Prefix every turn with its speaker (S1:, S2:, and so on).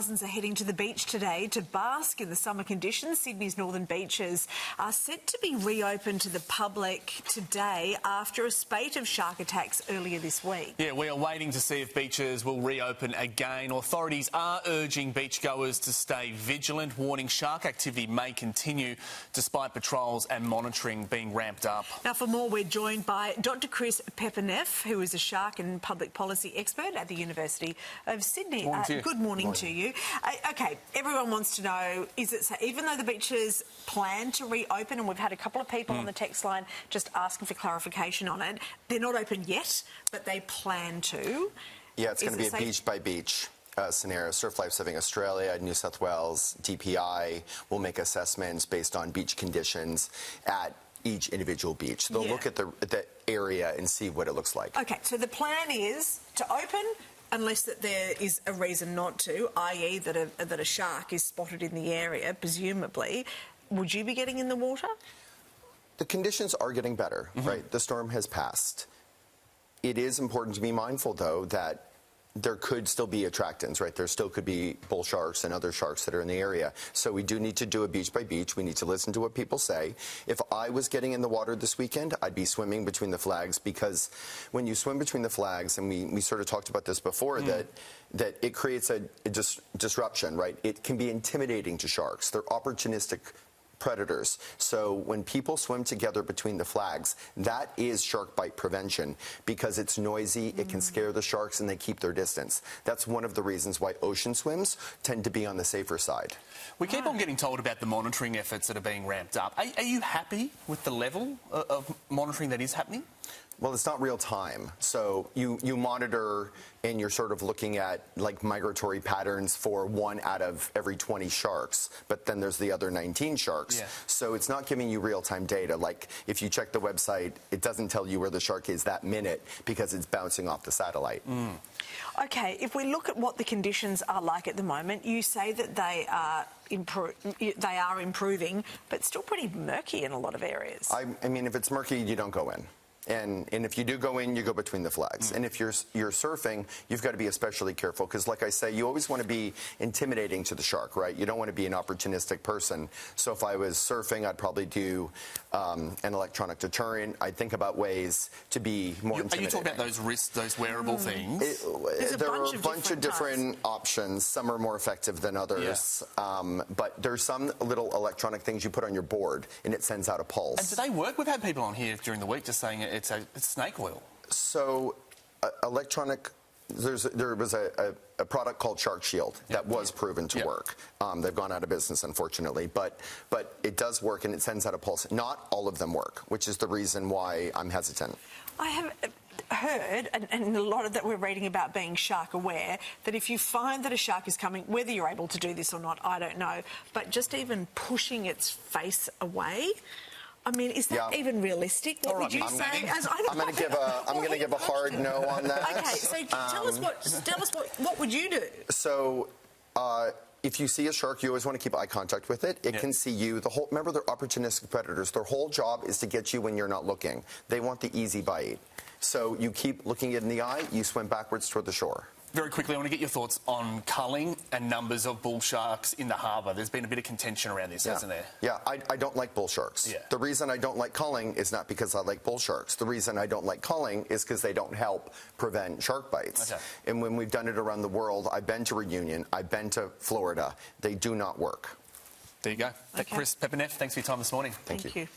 S1: Thousands are heading to the beach today to bask in the summer conditions. Sydney's northern beaches are set to be reopened to the public today after a spate of shark attacks earlier this week.
S2: Yeah, we are waiting to see if beaches will reopen again. Authorities are urging beachgoers to stay vigilant, warning shark activity may continue despite patrols and monitoring being ramped up. Now,
S1: for more, we're joined by Dr. Chris Pepin-Neff, who is a shark and public policy expert at the University of Sydney. Good morning to you. OK, everyone wants to know, is it even though the beaches plan to reopen, and we've had a couple of people on the text line just asking for clarification on it, they're not open yet, but they plan to.
S3: Yeah, it's going to be a beach-by-beach scenario. Surf Life Saving Australia, New South Wales, DPI will make assessments based on beach conditions at each individual beach. They'll look at the area and see what it looks like. OK,
S1: so the plan is to open unless that there is a reason not to, i.e. that a shark is spotted in the area, presumably. Would you be getting in the water?
S3: The conditions are getting better, right? The storm has passed. It is important to be mindful, though, that there could still be attractants, right? There still could be bull sharks and other sharks that are in the area. So we do need to do a beach by beach. We need to listen to what people say. If I was getting in the water this weekend, I'd be swimming between the flags, because when you swim between the flags, and we sort of talked about this before, that it creates a disruption, right? It can be intimidating to sharks. They're opportunistic predators. So when people swim together between the flags, that is shark bite prevention, because it's noisy, it can scare the sharks, and they keep their distance. That's one of the reasons why ocean swims tend to be on the safer side.
S2: We keep on getting told about the monitoring efforts that are being ramped up. Are you happy with the level of monitoring that is happening?
S3: Well, it's not real time. So you monitor, and you're sort of looking at like migratory patterns for 1 out of every 20 sharks, but then there's the other 19 sharks. Yeah. So it's not giving you real-time data. Like if you check the website, it doesn't tell you where the shark is that minute because it's bouncing off the satellite.
S1: OK, if we look at what the conditions are like at the moment, you say that they are improving, but still pretty murky in a lot of areas.
S3: I mean, if it's murky, you don't go in. And if you do go in, you go between the flags. And if you're surfing, you've got to be especially careful, because like I say, you always want to be intimidating to the shark, right? You don't want to be an opportunistic person. So if I was surfing, I'd probably do an electronic deterrent. I'd think about ways to be more intimidating.
S2: Are you talking about those wrists, those wearable things?
S3: There are a bunch of different options. Some are more effective than others. Yeah. But there's some little electronic things you put on your board, and it sends out a pulse.
S2: And do they work? We've had people on here during the week just saying it's snake oil.
S3: So, electronic. There was a product called Shark Shield that was proven to work. They've gone out of business, unfortunately, but it does work, and it sends out a pulse. Not all of them work, which is the reason why I'm hesitant.
S1: I have heard, and a lot of that we're reading about being shark aware, that if you find that a shark is coming, whether you're able to do this or not, I don't know, but just even pushing its face away. I mean, is that even realistic? What would you say?
S3: I'm going to give a hard no on that.
S1: Okay, so tell us what would you do?
S3: So, if you see a shark, you always want to keep eye contact with it. It can see you. Remember, they're opportunistic predators. Their whole job is to get you when you're not looking. They want the easy bite. So you keep looking it in the eye. You swim backwards toward the shore.
S2: Very quickly, I want to get your thoughts on culling and numbers of bull sharks in the harbour. There's been a bit of contention around this, hasn't there?
S3: Yeah, I don't like bull sharks. The reason I don't like culling is not because I like bull sharks. The reason I don't like culling is because they don't help prevent shark bites. And when we've done it around the world, I've been to Reunion, I've been to Florida. They do not work.
S2: There you go. Chris Pepin-Neff, thanks for your time this morning.
S3: Thank you.